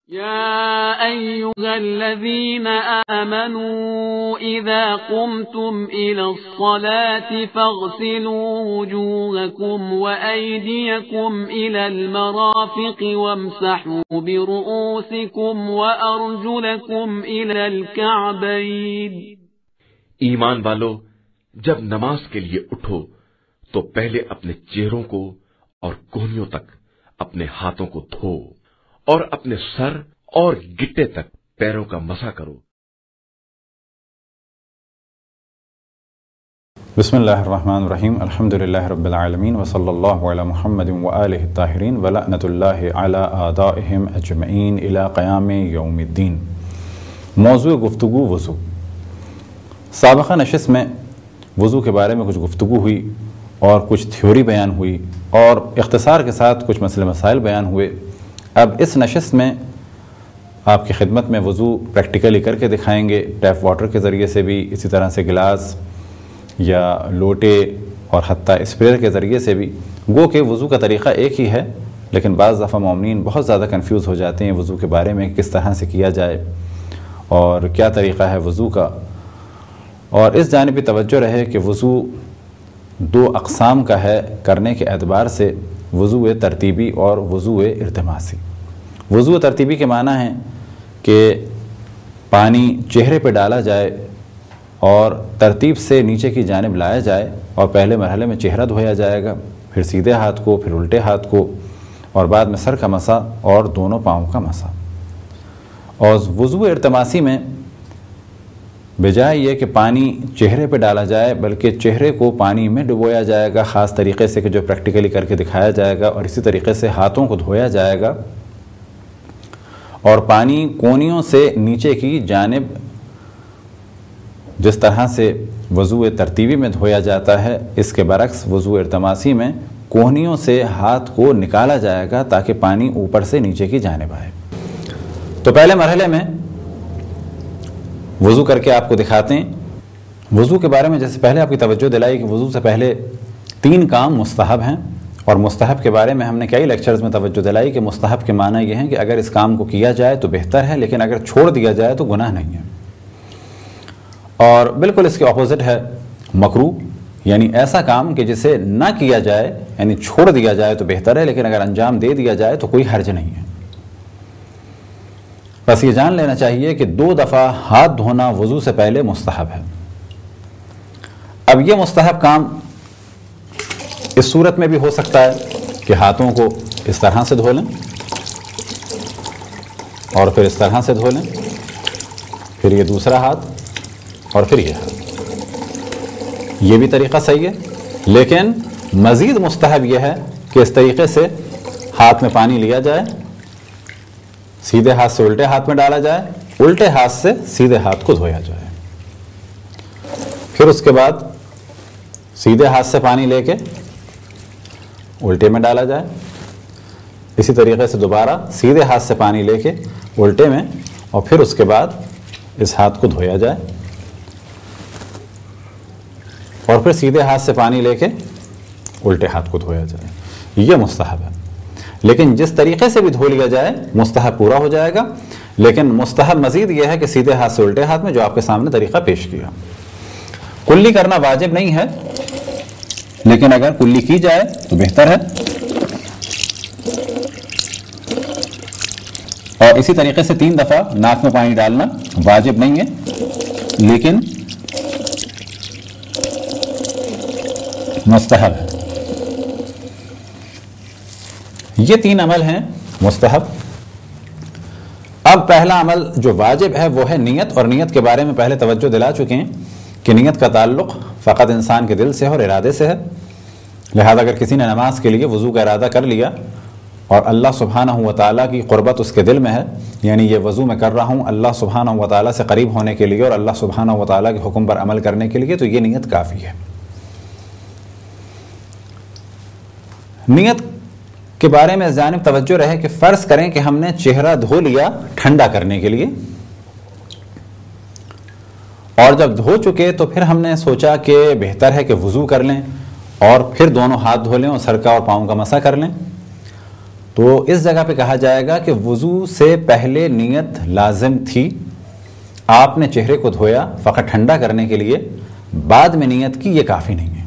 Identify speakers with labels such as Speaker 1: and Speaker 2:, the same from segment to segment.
Speaker 1: يا أيها الذين آمنوا إذا قمتم إلى الصلاة فاغسلوا وجوهكم وأيديكم إلى المرافق وامسحوا برؤوسكم وأرجلكم إلى الكعبين.
Speaker 2: ایمان والو، جب نماز کے لیے اٹھو تو پہلے اپنے چہروں کو اور کونیوں تک اپنے ہاتھوں کو دھو اور اپنے سر اور گٹے تک پیروں کا مسح کرو.
Speaker 3: بسم اللہ الرحمن الرحیم. الحمدللہ رب العالمین وصلی اللہ علی محمد وآلہ الطاہرین ولعنۃ اللہ علی اعدائہم اجمعین الی قیام یوم الدین. موضوع گفتگو وضو. سابقہ نشست میں وضو کے بارے میں کچھ گفتگو ہوئی اور کچھ تھیوری بیان ہوئی اور اختصار کے ساتھ کچھ مسئلے مسائل بیان ہوئے. اب اس نشست میں آپ کی خدمت میں وضو پریکٹیکلی کر کے دکھائیں گے، ٹیپ واٹر کے ذریعے سے بھی، اسی طرح سے گلاس یا لوٹے اور حتیٰ اسپرے کے ذریعے سے بھی. گو کہ وضو کا طریقہ ایک ہی ہے، لیکن بعض دفعہ مومنین بہت زیادہ کنفیوز ہو جاتے ہیں وضو کے بارے میں، کس طرح سے کیا جائے اور کیا طریقہ ہے وضو کا. اور اس جانب بھی توجہ رہے کہ وضو دو اقسام کا ہے کرنے کے اعتبار سے، وضو ترتیبی اور وضو التماسی. وضو ترتیبی کے معنی ہے کہ پانی چہرے پہ ڈالا جائے اور ترتیب سے نیچے کی جانب لایا جائے اور پہلے مرحلے میں چہرہ دھویا جائے گا، پھر سیدھے ہاتھ کو، پھر الٹے ہاتھ کو، اور بعد میں سر کا مسح اور دونوں پاؤں کا مسح. اور وضو التماسی میں بجائے یہ کہ پانی چہرے پہ ڈالا جائے بلکہ چہرے کو پانی میں ڈبویا جائے گا خاص طریقے سے کہ جو پریکٹیکلی کر کے دکھایا جائے گا، اور اسی طریقے سے ہاتھوں کو دھویا جائے گا اور پانی کونیوں سے نیچے کی جانب جس طرح سے وضو ترتیبی میں دھویا جاتا ہے، اس کے برعکس وضو التماسی میں کونیوں سے ہاتھ کو نکالا جائے گا تاکہ پانی اوپر سے نیچے کی جانب آئے. تو پہلے مرحلے میں وضو کر کے آپ کو دکھاتے ہیں. وضو کے بارے میں جیسے پہلے آپ کی توجہ دلائی کہ وضو سے پہلے 3 کام مستحب ہیں، اور مستحب کے بارے میں ہم نے کئی لیکچرز میں توجہ دلائی کہ مستحب کے معنی یہ ہیں کہ اگر اس کام کو کیا جائے تو بہتر ہے، لیکن اگر چھوڑ دیا جائے تو گناہ نہیں ہے. اور بالکل اس کے اپوزٹ ہے مکروہ، یعنی ایسا کام کہ جسے نہ کیا جائے، یعنی چھوڑ دیا جائے تو بہتر ہے، لیکن اگر انجام دے دیا جائے تو کوئی حرج نہیں ہے. بس یہ جان لینا چاہیے کہ 2 دفعہ ہاتھ دھونا وضو سے پہلے مستحب ہے. اب یہ مستحب کام اس صورت میں بھی ہو سکتا ہے کہ ہاتھوں کو اس طرح سے دھو لیں اور پھر اس طرح سے دھو لیں، پھر یہ دوسرا ہاتھ اور پھر یہ ہاتھ. یہ بھی طریقہ صحیح ہے، لیکن مزید مستحب یہ ہے کہ اس طریقے سے ہاتھ میں پانی لیا جائے، سیدھے ہاتھ سے الٹے ہاتھ میں ڈالا جائے، الٹے ہاتھ سے سیدھے ہاتھ کو دھویا جائے، پھر اس کے بعد سیدھے ہاتھ سے پانی لے کے الٹے میں ڈالا جائے، اسی طریقے سے دوبارہ سیدھے ہاتھ سے پانی لے کے الٹے میں، اور پھر اس کے بعد اس ہاتھ کو دھویا جائے، اور پھر سیدھے ہاتھ سے پانی لے کے الٹے ہاتھ کو دھویا جائے. یہ مستحب ہے، لیکن جس طریقے سے بھی دھو لیا جائے مستحب پورا ہو جائے گا. لیکن مستحب مزید یہ ہے کہ سیدھے ہاتھ سے الٹے ہاتھ میں، جو آپ کے سامنے طریقہ پیش کیا. کلی کرنا واجب نہیں ہے، لیکن اگر کلی کی جائے تو بہتر ہے. اور اسی طریقے سے 3 دفعہ ناک میں پانی ڈالنا واجب نہیں ہے، لیکن مستحب ہے. یہ 3 عمل ہیں مستحب. اب پہلا عمل جو واجب ہے وہ ہے نیت، اور نیت کے بارے میں پہلے توجہ دلا چکے ہیں کہ نیت کا تعلق فقط انسان کے دل سے اور ارادے سے ہے. لہذا اگر کسی نے نماز کے لیے وضو کا ارادہ کر لیا اور اللہ سبحانہ و تعالیٰ کی قربت اس کے دل میں ہے، یعنی یہ وضو میں کر رہا ہوں اللہ سبحانہ و تعالیٰ سے قریب ہونے کے لیے اور اللہ سبحانہ و تعالیٰ کے حکم پر عمل کرنے کے لیے، تو یہ نیت کافی ہے. نیت کے بارے میں جانب توجہ رہے کہ فرض کریں کہ ہم نے چہرہ دھو لیا ٹھنڈا کرنے کے لیے، اور جب دھو چکے تو پھر ہم نے سوچا کہ بہتر ہے کہ وضو کر لیں اور پھر دونوں ہاتھ دھو لیں اور سر کا اور پاؤں کا مسح کر لیں. تو اس جگہ پہ کہا جائے گا کہ وضو سے پہلے نیت لازم تھی، آپ نے چہرے کو دھویا فقط ٹھنڈا کرنے کے لیے، بعد میں نیت کی، یہ کافی نہیں ہے۔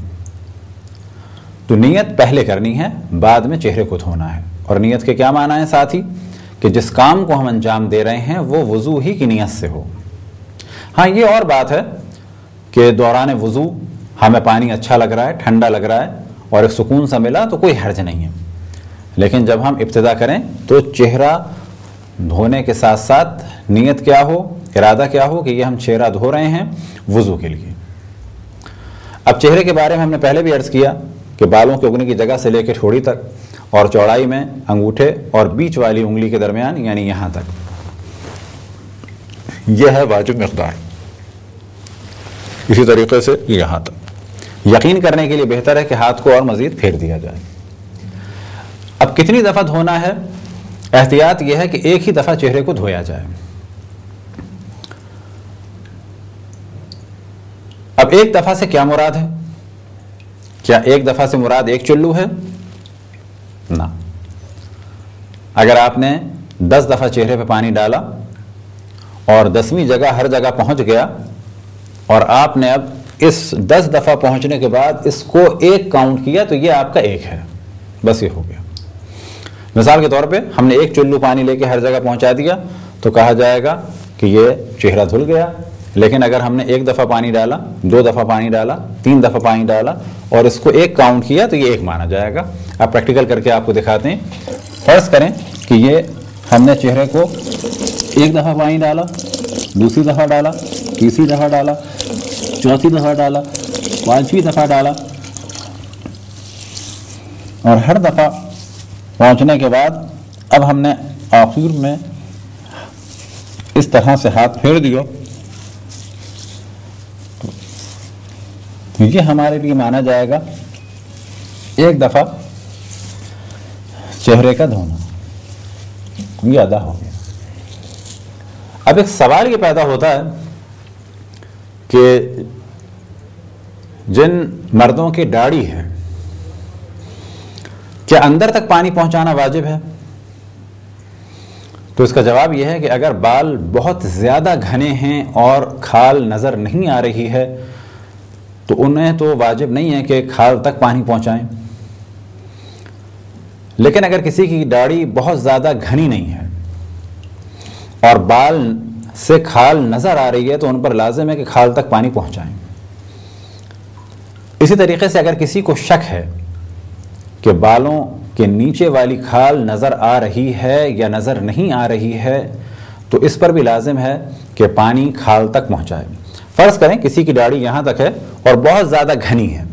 Speaker 3: تو نیت پہلے کرنی ہے، بعد میں چہرے کو دھونا ہے۔ اور نیت کے کیا معنی ہے ساتھی؟ کہ جس کام کو ہم انجام دے رہے ہیں وہ وضو ہی کی نیت سے ہو۔ ہاں یہ اور بات ہے کہ دوران وضو ہمیں پانی اچھا لگ رہا ہے، ٹھنڈا لگ رہا ہے اور ایک سکون سا ملا تو کوئی حرج نہیں ہے، لیکن جب ہم ابتدا کریں تو چہرہ دھونے کے ساتھ ساتھ نیت کیا ہو، ارادہ کیا ہو کہ یہ ہم چہرہ دھو رہے ہیں وضو کے لیے۔ اب چہرے کے بارے میں ہم نے پہلے بھی عرض کیا کہ بالوں کے اگنے کی جگہ سے لے کے ٹھوڑی تک اور چوڑائی میں انگوٹھے اور بیچ والی انگلی کے درمیان یعنی یہاں تک، یہ ہے واجب مقدار۔ اسی طریقے سے یہاں تک۔ یقین کرنے کے لیے بہتر ہے کہ ہاتھ کو اور مزید پھیر دیا جائے۔ اب کتنی دفعہ دھونا ہے؟ احتیاط یہ ہے کہ ایک ہی دفعہ چہرے کو دھویا جائے۔ اب ایک دفعہ سے کیا مراد ہے؟ کیا ایک دفعہ سے مراد ایک چلو ہے؟ نہ۔ اگر آپ نے 10 دفعہ چہرے پہ پانی ڈالا اور 10ویں جگہ ہر جگہ پہنچ گیا اور آپ نے اب اس 10 دفعہ پہنچنے کے بعد اس کو ایک کاؤنٹ کیا تو یہ آپ کا ایک ہے، بس یہ ہو گیا۔ مثال کے طور پہ ہم نے ایک چلو پانی لے کے ہر جگہ پہنچا دیا تو کہا جائے گا کہ یہ چہرہ دھل گیا۔ لیکن اگر ہم نے 1 دفعہ پانی ڈالا، 2 دفعہ پانی ڈالا، 3 دفعہ پانی ڈالا اور اس کو ایک کاؤنٹ کیا تو یہ ایک مانا جائے گا۔ آپ پریکٹیکل کر کے آپ کو دکھاتے ہیں۔ فرض کریں کہ یہ ہم نے چہرے کو 1 دفعہ پانی ڈالا، دوسری دفعہ ڈالا، تیسری دفعہ ڈالا، چوتھی دفعہ ڈالا، 5ویں دفعہ ڈالا اور ہر دفعہ پہنچنے کے بعد اب ہم نے آخر میں اس طرح سے ہاتھ پھیر دیا، یہ ہمارے لیے مانا جائے گا ایک دفعہ چہرے کا دھونا، یہ ادا ہو گیا۔ اب ایک سوال یہ پیدا ہوتا ہے کہ جن مردوں کی داڑھی ہے کیا اندر تک پانی پہنچانا واجب ہے؟ تو اس کا جواب یہ ہے کہ اگر بال بہت زیادہ گھنے ہیں اور کھال نظر نہیں آ رہی ہے تو انہیں تو واجب نہیں ہے کہ کھال تک پانی پہنچائیں، لیکن اگر کسی کی داڑھی بہت زیادہ گھنی نہیں ہے اور بال سے کھال نظر آ رہی ہے تو ان پر لازم ہے کہ کھال تک پانی پہنچائیں۔ اسی طریقے سے اگر کسی کو شک ہے کہ بالوں کے نیچے والی کھال نظر آ رہی ہے یا نظر نہیں آ رہی ہے تو اس پر بھی لازم ہے کہ پانی کھال تک پہنچائے۔ فرض کریں کسی کی داڑھی یہاں تک ہے اور بہت زیادہ گھنی ہے،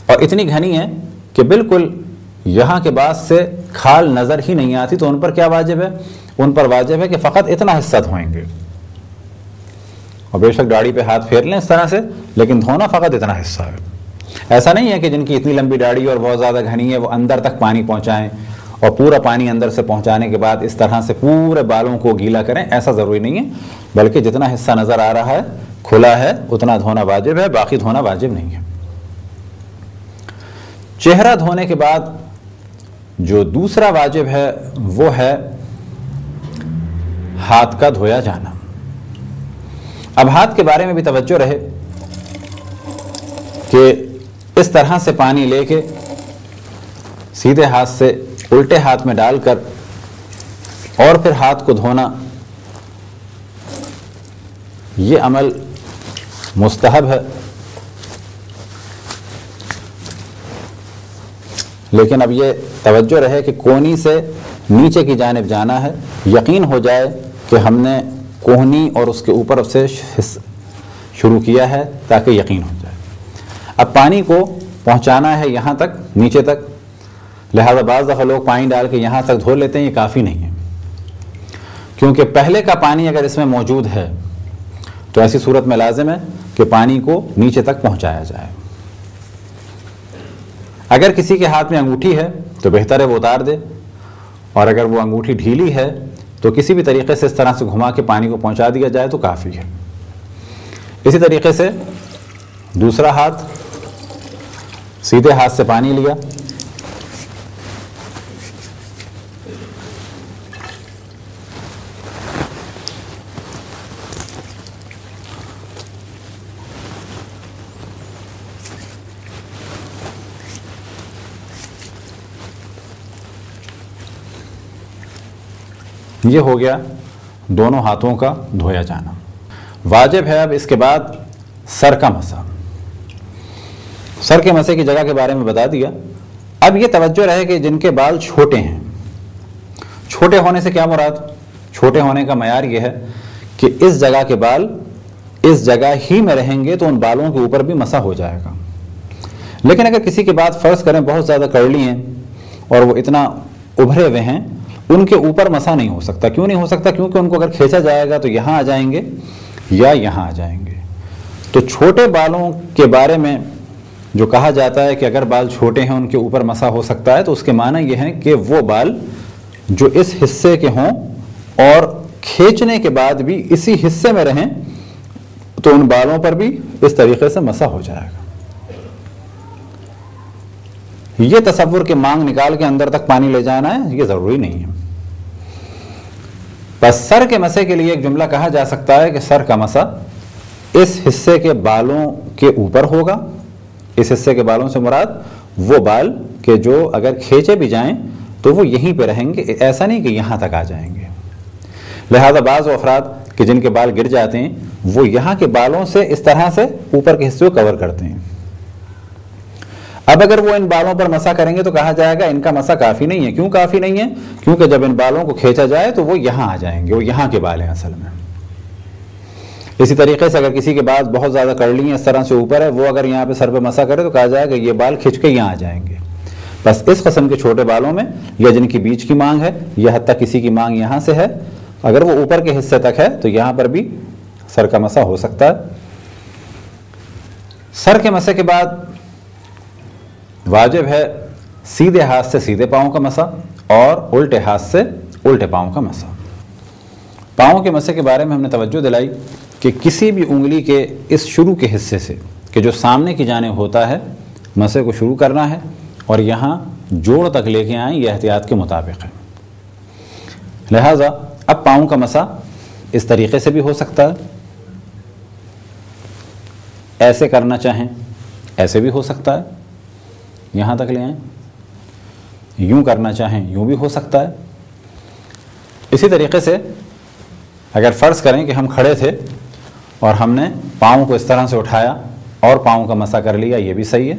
Speaker 3: اور اتنی گھنی ہے کہ بالکل یہاں کے بعد سے کھال نظر ہی نہیں آتی، تو ان پر کیا واجب ہے؟ ان پر واجب ہے کہ فقط اتنا حصہ دھوئیں گے، اور بے شک داڑھی پہ ہاتھ پھیر لیں اس طرح سے، لیکن دھونا فقط اتنا حصہ ہے۔ ایسا نہیں ہے کہ جن کی اتنی لمبی داڑھی اور بہت زیادہ گھنی ہے وہ اندر تک پانی پہنچائیں اور پورا پانی اندر سے پہنچانے کے بعد اس طرح سے پورے بالوں کو گیلا کریں، ایسا ضروری نہیں ہے، بلکہ جتنا حصہ نظر آ رہا ہے کھلا ہے اتنا دھونا واجب ہے، باقی دھونا واجب نہیں ہے۔ چہرہ دھونے کے بعد جو دوسرا واجب ہے وہ ہے ہاتھ کا دھویا جانا۔ اب ہاتھ کے بارے میں بھی توجہ رہے کہ اس طرح سے پانی لے کے سیدھے ہاتھ سے الٹے ہاتھ میں ڈال کر اور پھر ہاتھ کو دھونا، یہ عمل مستحب ہے، لیکن اب یہ توجہ رہے کہ کونی سے نیچے کی جانب جانا ہے، یقین ہو جائے کہ ہم نے کوہنی اور اس کے اوپر سے شروع کیا ہے تاکہ یقین ہو جائے۔ اب پانی کو پہنچانا ہے یہاں تک، نیچے تک، لہذا بعض دفعہ لوگ پانی ڈال کے یہاں تک دھو لیتے ہیں، یہ کافی نہیں ہے، کیونکہ پہلے کا پانی اگر اس میں موجود ہے تو ایسی صورت میں لازم ہے کہ پانی کو نیچے تک پہنچایا جائے۔ اگر کسی کے ہاتھ میں انگوٹھی ہے تو بہتر ہے وہ اتار دے، اور اگر وہ انگوٹھی ڈھیلی ہے تو کسی بھی طریقے سے اس طرح سے گھما کے پانی کو پہنچا دیا جائے تو کافی ہے۔ اسی طریقے سے دوسرا ہاتھ، سیدھے ہاتھ سے پانی لیا یہ ہو گیا دونوں ہاتھوں کا دھویا جانا۔ واجب ہے اب اس کے بعد سر کا مسح۔ سر کے مسح کی جگہ کے بارے میں بتا دیا۔ اب یہ توجہ رہے کہ جن کے بال چھوٹے ہیں، چھوٹے ہونے سے کیا مراد؟ چھوٹے ہونے کا معیار یہ ہے کہ اس جگہ کے بال اس جگہ ہی میں رہیں گے تو ان بالوں کے اوپر بھی مسح ہو جائے گا۔ لیکن اگر کسی کے بعد فرض کریں بہت زیادہ کرلی ہیں اور وہ اتنا ابھرے ہوئے ہیں، ان کے اوپر مسح نہیں ہو سکتا۔ کیوں نہیں ہو سکتا؟ کیونکہ ان کو اگر کھینچا جائے گا تو یہاں آ جائیں گے یا یہاں آ جائیں گے۔ تو چھوٹے بالوں کے بارے میں جو کہا جاتا ہے کہ اگر بال چھوٹے ہیں ان کے اوپر مسح ہو سکتا ہے، تو اس کے معنی یہ ہے کہ وہ بال جو اس حصے کے ہوں اور کھینچنے کے بعد بھی اسی حصے میں رہیں تو ان بالوں پر بھی اس طریقے سے مسح ہو جائے گا۔ یہ تصور کے مانگ نکال کے اندر تک پانی لے جانا ہے یہ ضروری نہیں ہے۔ بس سر کے مسح کے لیے ایک جملہ کہا جا سکتا ہے کہ سر کا مسح اس حصے کے بالوں کے اوپر ہوگا۔ اس حصے کے بالوں سے مراد وہ بال کہ جو اگر کھینچے بھی جائیں تو وہ یہیں پہ رہیں گے، ایسا نہیں کہ یہاں تک آ جائیں گے۔ لہذا بعض افراد کہ جن کے بال گر جاتے ہیں وہ یہاں کے بالوں سے اس طرح سے اوپر کے حصے کو کور کرتے ہیں۔ اب اگر وہ ان بالوں پر مسح کریں گے تو کہا جائے گا ان کا مسح کافی نہیں ہے۔ کیوں کافی نہیں ہے؟ کیونکہ جب ان بالوں کو کھینچا جائے تو وہ یہاں آ جائیں گے، وہ یہاں کے بال ہیں اصل میں۔ اسی طریقے سے اگر کسی کے بعد بہت زیادہ کرلی ہیں، اس طرح سے اوپر ہے، وہ اگر یہاں پہ سر پہ مسح کرے تو کہا جائے گا یہ بال کھنچ کے یہاں آ جائیں گے۔ بس اس قسم کے چھوٹے بالوں میں یا جن کی بیچ کی مانگ ہے یا حتیٰ کسی کی مانگ یہاں سے ہے، اگر وہ اوپر کے حصے تک ہے تو یہاں پر بھی سر کا مسح ہو سکتا ہے۔ سر کے مسح کے بعد واجب ہے سیدھے ہاتھ سے سیدھے پاؤں کا مسح اور الٹے ہاتھ سے الٹے پاؤں کا مسح۔ پاؤں کے مسح کے بارے میں ہم نے توجہ دلائی کہ کسی بھی انگلی کے اس شروع کے حصے سے کہ جو سامنے کی جانب ہوتا ہے مسح کو شروع کرنا ہے اور یہاں جوڑ تک لے کے آئیں، یہ احتیاط کے مطابق ہے۔ لہٰذا اب پاؤں کا مسح اس طریقے سے بھی ہو سکتا ہے، ایسے کرنا چاہیں ایسے بھی ہو سکتا ہے، یہاں تک لے آئیں، یوں کرنا چاہیں یوں بھی ہو سکتا ہے۔ اسی طریقے سے اگر فرض کریں کہ ہم کھڑے تھے اور ہم نے پاؤں کو اس طرح سے اٹھایا اور پاؤں کا مسح کر لیا، یہ بھی صحیح ہے۔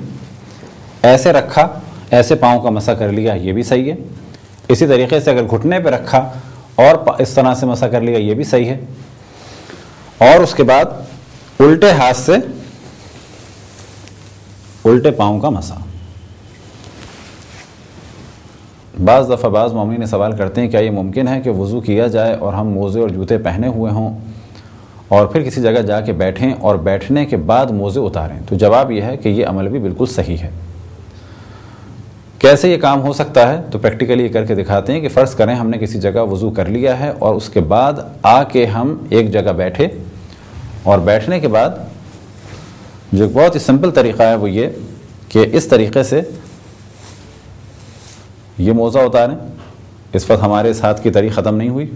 Speaker 3: ایسے رکھا، ایسے پاؤں کا مسح کر لیا، یہ بھی صحیح ہے۔ اسی طریقے سے اگر گھٹنے پہ رکھا اور اس طرح سے مسح کر لیا، یہ بھی صحیح ہے۔ اور اس کے بعد الٹے ہاتھ سے الٹے پاؤں کا مسح۔ بعض دفعہ بعض مومنین سوال کرتے ہیں کیا یہ ممکن ہے کہ وضو کیا جائے اور ہم موزے اور جوتے پہنے ہوئے ہوں اور پھر کسی جگہ جا کے بیٹھیں اور بیٹھنے کے بعد موزے اتاریں؟ تو جواب یہ ہے کہ یہ عمل بھی بالکل صحیح ہے۔ کیسے یہ کام ہو سکتا ہے؟ تو پریکٹیکلی یہ کر کے دکھاتے ہیں کہ فرض کریں ہم نے کسی جگہ وضو کر لیا ہے اور اس کے بعد آ کے ہم ایک جگہ بیٹھے، اور بیٹھنے کے بعد جو ایک بہت ہی سمپل طریقہ ہے وہ یہ کہ اس طریقے سے یہ موزہ اتاریں۔ اس وقت ہمارے اس ہاتھ کی تری ختم نہیں ہوئی،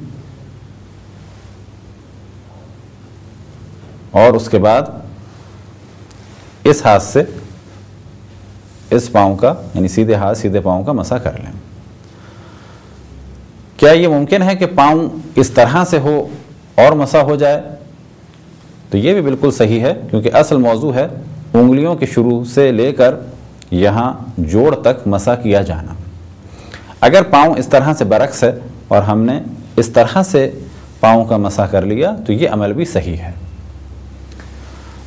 Speaker 3: اور اس کے بعد اس ہاتھ سے اس پاؤں کا یعنی سیدھے ہاتھ سیدھے پاؤں کا مسح کر لیں۔ کیا یہ ممکن ہے کہ پاؤں اس طرح سے ہو اور مسح ہو جائے؟ تو یہ بھی بالکل صحیح ہے، کیونکہ اصل موضوع ہے انگلیوں کے شروع سے لے کر یہاں جوڑ تک مسح کیا جانا۔ اگر پاؤں اس طرح سے برعکس ہے اور ہم نے اس طرح سے پاؤں کا مسح کر لیا تو یہ عمل بھی صحیح ہے۔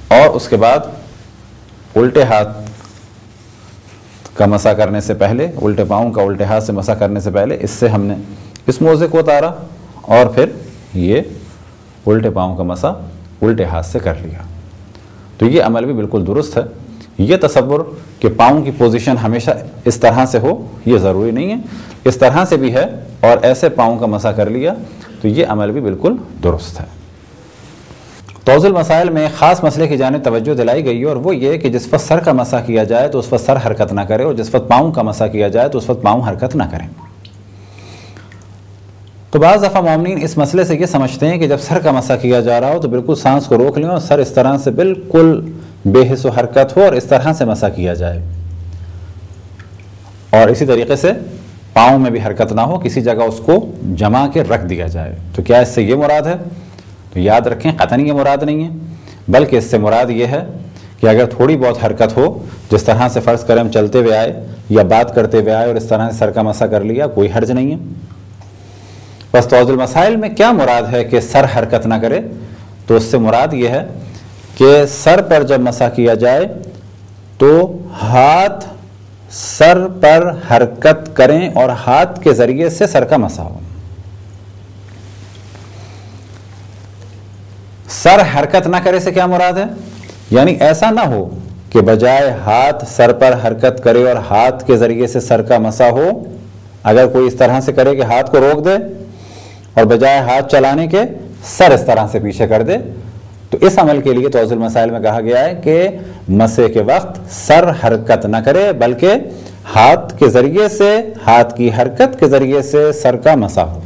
Speaker 3: اور اس کے بعد الٹے ہاتھ کا مسح کرنے سے پہلے، الٹے پاؤں کا الٹے ہاتھ سے مسح کرنے سے پہلے اس سے ہم نے اس موزے کو اتارا اور پھر یہ الٹے پاؤں کا مسح الٹے ہاتھ سے کر لیا، تو یہ عمل بھی بالکل درست ہے۔ یہ تصور کہ پاؤں کی پوزیشن ہمیشہ اس طرح سے ہو یہ ضروری نہیں ہے، اس طرح سے بھی ہے اور ایسے پاؤں کا مسح کر لیا تو یہ عمل بھی بالکل درست ہے۔ توضیح المسائل میں خاص مسئلے کی جانب توجہ دلائی گئی ہے، اور وہ یہ کہ جس وقت سر کا مسح کیا جائے تو اس وقت سر حرکت نہ کرے، اور جس وقت پاؤں کا مسح کیا جائے تو اس وقت پاؤں حرکت نہ کریں۔ تو بعض دفعہ مومنین اس مسئلے سے یہ سمجھتے ہیں کہ جب سر کا مسح کیا جا رہا ہو تو بالکل سانس کو روک لیں اور سر اس طرح سے بالکل بے حس و حرکت ہو اور اس طرح سے مسح کیا جائے، اور اسی طریقے سے پاؤں میں بھی حرکت نہ ہو, کسی جگہ اس کو جما کے رکھ دیا جائے. تو کیا اس سے یہ مراد ہے؟ تو یاد رکھیں قطعاً یہ مراد نہیں ہے, بلکہ اس سے مراد یہ ہے کہ اگر تھوڑی بہت حرکت ہو, جس طرح سے فرض کریں ہم چلتے ہوئے آئے یا بات کرتے ہوئے آئے اور اس طرح سے سر کا مسح کر لیا, کوئی حرج نہیں ہے. بس توضیح المسائل میں کیا مراد ہے کہ سر حرکت نہ کرے؟ تو اس سے مراد یہ ہے کہ سر پر جب مسح کیا جائے تو ہاتھ سر پر حرکت کریں اور ہاتھ کے ذریعے سے سر کا مسح ہو. سر حرکت نہ کرے سے کیا مراد ہے؟ یعنی ایسا نہ ہو کہ بجائے ہاتھ سر پر حرکت کرے اور ہاتھ کے ذریعے سے سر کا مسح ہو, اگر کوئی اس طرح سے کرے کہ ہاتھ کو روک دے اور بجائے ہاتھ چلانے کے سر اس طرح سے پیچھے کر دے, تو اس عمل کے لیے توضیح المسائل میں کہا گیا ہے کہ مسح کے وقت سر حرکت نہ کرے بلکہ ہاتھ کے ذریعے سے, ہاتھ کی حرکت کے ذریعے سے سر کا مسح ہو.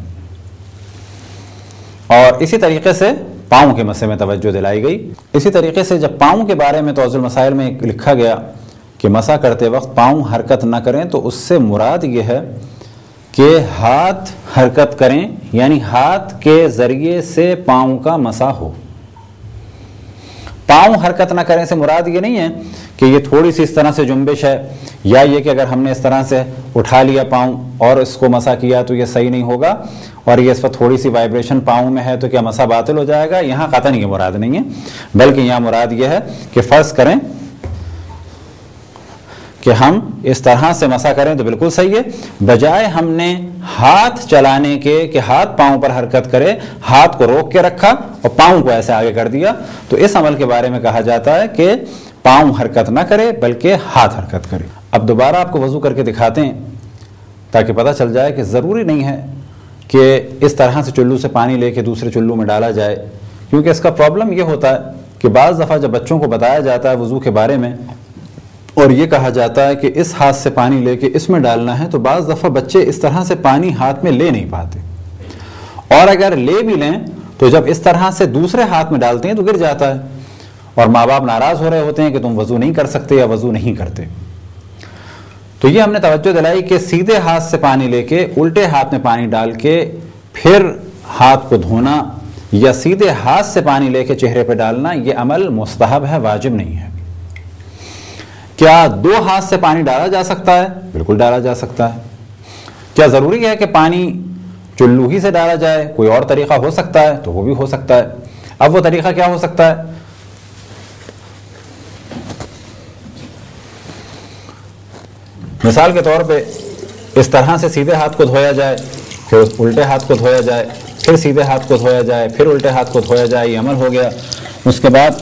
Speaker 3: اور اسی طریقے سے پاؤں کے مسح میں توجہ دلائی گئی. اسی طریقے سے جب پاؤں کے بارے میں توضیح المسائل میں لکھا گیا کہ مسح کرتے وقت پاؤں حرکت نہ کریں, تو اس سے مراد یہ ہے کہ ہاتھ حرکت کریں, یعنی ہاتھ کے ذریعے سے پاؤں کا مسح ہو. پاؤں حرکت نہ کریں سے مراد یہ نہیں ہے کہ یہ تھوڑی سی اس طرح سے جنبش ہے, یا یہ کہ اگر ہم نے اس طرح سے اٹھا لیا پاؤں اور اس کو مسح کیا تو یہ صحیح نہیں ہوگا, اور یہ اس پر تھوڑی سی وائبریشن پاؤں میں ہے تو کیا مسح باطل ہو جائے گا. یہاں قطعاً یہ مراد نہیں ہے, بلکہ یہاں مراد یہ ہے کہ فرض کریں کہ ہم اس طرح سے مسح کریں تو بالکل صحیح ہے, بجائے ہم نے ہاتھ چلانے کے کہ ہاتھ پاؤں پر حرکت کرے, ہاتھ کو روک کے رکھا اور پاؤں کو ایسے آگے کر دیا, تو اس عمل کے بارے میں کہا جاتا ہے کہ پاؤں حرکت نہ کرے بلکہ ہاتھ حرکت کرے. اب دوبارہ آپ کو وضو کر کے دکھاتے ہیں تاکہ پتہ چل جائے کہ ضروری نہیں ہے کہ اس طرح سے چلو سے پانی لے کے دوسرے چلو میں ڈالا جائے, کیونکہ اس کا پرابلم یہ ہوتا ہے کہ بعض دفعہ جب بچوں کو بتایا جاتا ہے وضو کے بارے میں اور یہ کہا جاتا ہے کہ اس ہاتھ سے پانی لے کے اس میں ڈالنا ہے, تو بعض دفعہ بچے اس طرح سے پانی ہاتھ میں لے نہیں پاتے, اور اگر لے بھی لیں تو جب اس طرح سے دوسرے ہاتھ میں ڈالتے ہیں تو گر جاتا ہے, اور ماں باپ ناراض ہو رہے ہوتے ہیں کہ تم وضو نہیں کر سکتے یا وضو نہیں کرتے. تو یہ ہم نے توجہ دلائی کہ سیدھے ہاتھ سے پانی لے کے الٹے ہاتھ میں پانی ڈال کے پھر ہاتھ کو دھونا, یا سیدھے ہاتھ سے پانی لے کے چہرے پہ ڈالنا, یہ عمل مستحب ہے, واجب نہیں ہے. کیا دو ہاتھ سے پانی ڈالا جا سکتا ہے؟ بالکل ڈالا جا سکتا ہے. کیا ضروری ہے کہ پانی چلو ہی سے ڈالا جائے؟ کوئی اور طریقہ ہو سکتا ہے تو وہ بھی ہو سکتا ہے. اب وہ طریقہ کیا ہو سکتا ہے؟ مثال کے طور پہ اس طرح سے سیدھے ہاتھ کو دھویا جائے, پھر الٹے ہاتھ کو دھویا جائے, پھر سیدھے ہاتھ کو دھویا جائے, پھر الٹے ہاتھ کو دھویا جائے, یہ عمل ہو گیا. اس کے بعد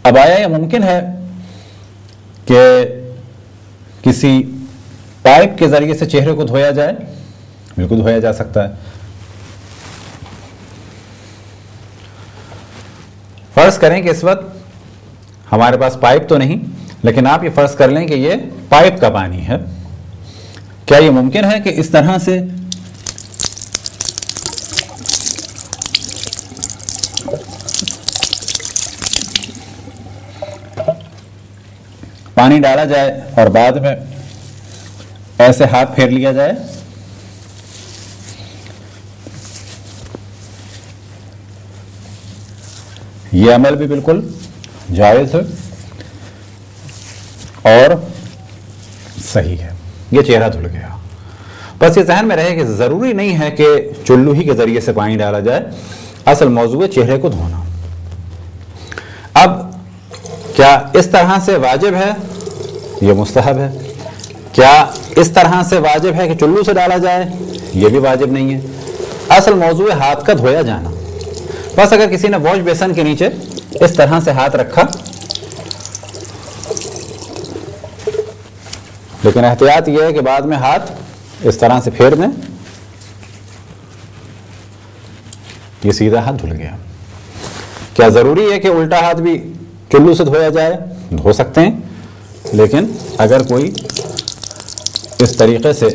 Speaker 3: اب آیا یہ ممکن ہے کہ کسی پائپ کے ذریعے سے چہرے کو دھویا جائے؟ بالکل دھویا جا سکتا ہے. فرض کریں کہ اس وقت ہمارے پاس پائپ تو نہیں, لیکن آپ یہ فرض کر لیں کہ یہ پائپ کا پانی ہے. کیا یہ ممکن ہے کہ اس طرح سے پانی ڈالا جائے اور بعد میں ایسے ہاتھ پھیر لیا جائے؟ یہ عمل بھی بالکل جائز ہے اور صحیح ہے. یہ چہرہ دھل گیا. بس یہ ذہن میں رہے کہ ضروری نہیں ہے کہ چلو ہی کے ذریعے سے پانی ڈالا جائے, اصل موضوع ہے چہرے کو دھونا. اب کیا اس طرح سے واجب ہے؟ یہ مستحب ہے. کیا اس طرح سے واجب ہے کہ چلو سے ڈالا جائے؟ یہ بھی واجب نہیں ہے. اصل موضوع ہے ہاتھ کا دھویا جانا. بس اگر کسی نے واش بیسن کے نیچے اس طرح سے ہاتھ رکھا, لیکن احتیاط یہ ہے کہ بعد میں ہاتھ اس طرح سے پھیر دیں, یہ سیدھا ہاتھ دھل گیا. کیا ضروری ہے کہ الٹا ہاتھ بھی چلو سے دھویا جائے؟ دھو سکتے ہیں, لیکن اگر کوئی اس طریقے سے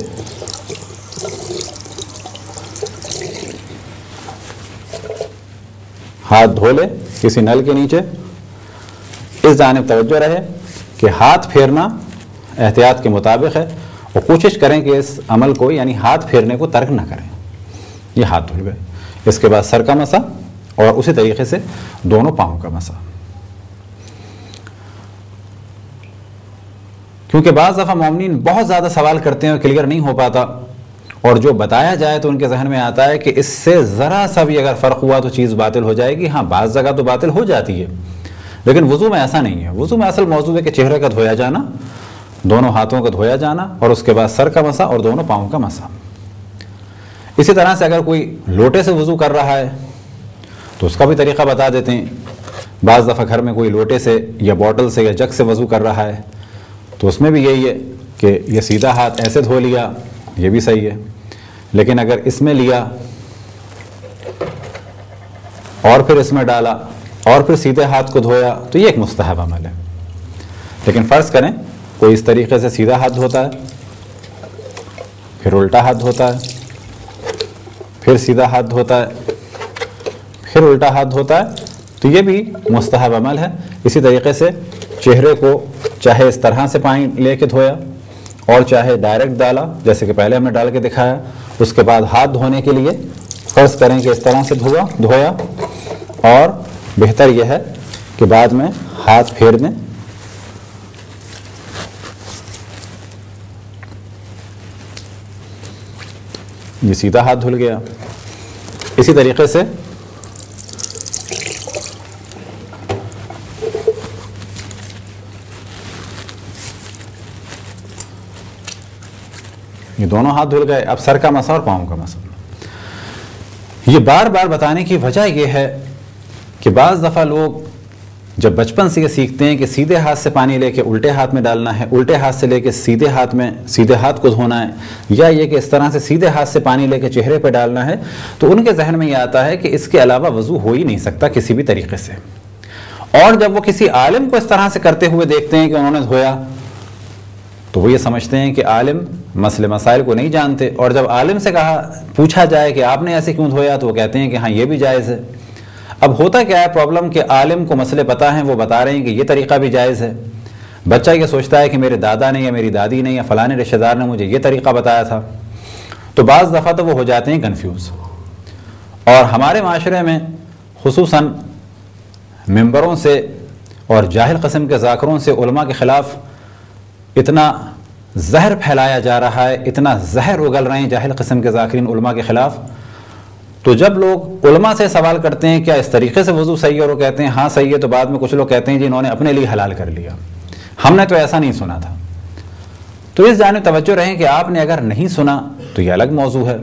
Speaker 3: ہاتھ دھو لے کسی نل کے نیچے اس جانب توجہ رہے کہ ہاتھ پھیرنا احتیاط کے مطابق ہے، اور کوشش کریں کہ اس عمل کو یعنی ہاتھ پھیرنے کو ترک نہ کریں۔ یہ ہاتھ دھل گئے، اس کے بعد سر کا مسح اور اسی طریقے سے دونوں پاؤں کا مسح۔ کیونکہ بعض دفعہ مومنین بہت زیادہ سوال کرتے ہیں اور کلیئر نہیں ہو پاتا، اور جو بتایا جائے تو ان کے ذہن میں آتا ہے کہ اس سے ذرا سا بھی اگر فرق ہوا تو چیز باطل ہو جائے گی۔ ہاں بعض جگہ تو باطل ہو جاتی ہے، لیکن وضو میں ایسا نہیں ہے۔ وضو میں اصل موضوع ہے کہ چہرے کا دھویا جانا، دونوں ہاتھوں کا دھویا جانا، اور اس کے بعد سر کا مسح اور دونوں پاؤں کا مسح۔ اسی طرح سے اگر کوئی لوٹے سے وضو کر رہا ہے تو اس کا بھی طریقہ بتا دیتے ہیں۔ بعض دفعہ گھر میں کوئی لوٹے سے یا بوٹل سے یا جگ سے وضو کر رہا ہے تو اس میں بھی یہی ہے کہ یہ سیدھا ہاتھ ایسے دھو لیا، یہ بھی صحیح ہے، لیکن اگر اس میں لیا اور پھر اس میں ڈالا اور پھر سیدھے ہاتھ کو دھویا تو یہ ایک مستحب عمل ہے۔ لیکن فرض کریں کوئی اس طریقے سے سیدھا ہاتھ دھوتا ہے، پھر الٹا ہاتھ دھوتا ہے، پھر سیدھا ہاتھ دھوتا ہے، پھر الٹا ہاتھ دھوتا ہے، تو یہ بھی مستحب عمل ہے۔ اسی طریقے سے چہرے کو چاہے اس طرح سے پانی لے کے دھویا اور چاہے ڈائریکٹ ڈالا، جیسے کہ پہلے ہم نے ڈال کے دکھایا، اس کے بعد ہاتھ دھونے کے لیے فرض کریں کہ اس طرح سے دھویا، اور بہتر یہ ہے کہ بعد میں ہاتھ پھیر دیں۔ یہ سیدھا ہاتھ دھل گیا۔ اسی طریقے سے یہ دونوں ہاتھ دھل گئے۔ اب سر کا مسح اور پاؤں کا مسح۔ یہ بار بار بتانے کی وجہ یہ ہے کہ بعض دفعہ لوگ جب بچپن سے یہ سیکھتے ہیں کہ سیدھے ہاتھ سے پانی لے کے الٹے ہاتھ میں ڈالنا ہے، الٹے ہاتھ سے لے کے سیدھے ہاتھ کو دھونا ہے، یا یہ کہ اس طرح سے سیدھے ہاتھ سے پانی لے کے چہرے پہ ڈالنا ہے، تو ان کے ذہن میں یہ آتا ہے کہ اس کے علاوہ وضو ہو ہی نہیں سکتا کسی بھی طریقے سے۔ اور جب وہ کسی عالم کو اس طرح سے کرتے ہوئے دیکھتے ہیں کہ انہوں نے دھویا تو وہ یہ سمجھتے ہیں کہ عالم مسئلے مسائل کو نہیں جانتے، اور جب عالم سے پوچھا جائے کہ آپ نے ایسے کیوں دھویا تو وہ کہتے ہیں کہ ہاں یہ بھی جائز ہے۔ اب ہوتا کیا ہے پرابلم کہ عالم کو مسئلے پتہ ہیں، وہ بتا رہے ہیں کہ یہ طریقہ بھی جائز ہے، بچہ یہ سوچتا ہے کہ میرے دادا نے یا میری دادی نے یا فلانے رشتہ دار نے مجھے یہ طریقہ بتایا تھا، تو بعض دفعہ تو وہ ہو جاتے ہیں کنفیوز۔ اور ہمارے معاشرے میں خصوصاً ممبروں سے اور جاہل قسم کے ذاکروں سے علماء کے خلاف اتنا زہر پھیلایا جا رہا ہے، اتنا زہر اگل رہے ہیں جاہل قسم کے ذاکرین علماء کے خلاف۔ تو جب لوگ علماء سے سوال کرتے ہیں کیا اس طریقے سے وضو صحیح ہے، اور وہ کہتے ہیں ہاں صحیح ہے، تو بعد میں کچھ لوگ کہتے ہیں جی انہوں نے اپنے لیے حلال کر لیا، ہم نے تو ایسا نہیں سنا تھا۔ تو اس جانب توجہ رہیں کہ آپ نے اگر نہیں سنا تو یہ الگ موضوع ہے،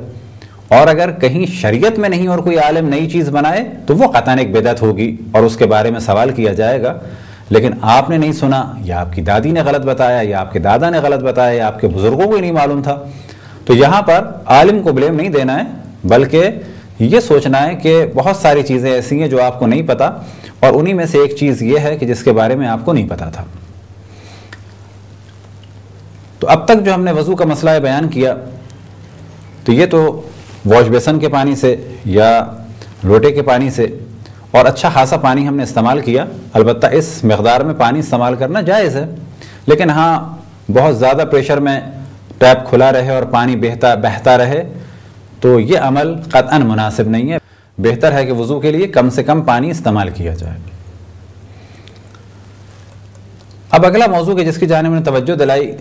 Speaker 3: اور اگر کہیں شریعت میں نہیں اور کوئی عالم نئی چیز بنائے تو وہ قطعاً ایک بدعت ہوگی اور اس کے بارے میں سوال کیا جائے گا۔ لیکن آپ نے نہیں سنا، یا آپ کی دادی نے غلط بتایا، یا آپ کے دادا نے غلط بتایا، یا آپ کے بزرگوں کو ہی نہیں معلوم تھا، تو یہاں پر عالم کو بلیم نہیں دینا ہے، بلکہ یہ سوچنا ہے کہ بہت ساری چیزیں ایسی ہیں جو آپ کو نہیں پتا، اور انہی میں سے ایک چیز یہ ہے کہ جس کے بارے میں آپ کو نہیں پتا تھا۔ تو اب تک جو ہم نے وضو کا مسئلہ بیان کیا تو یہ تو واش بیسن کے پانی سے یا لوٹے کے پانی سے اور اچھا خاصا پانی ہم نے استعمال کیا، البتہ اس مقدار میں پانی استعمال کرنا جائز ہے، لیکن ہاں بہت زیادہ پریشر میں ٹیپ کھلا رہے اور پانی بہتا رہے تو یہ عمل قطعاً مناسب نہیں ہے۔ بہتر ہے کہ وضو کے لیے کم سے کم پانی استعمال کیا جائے۔ اب اگلا موضوع کہ جس کی جانب میں نے توجہ دلائی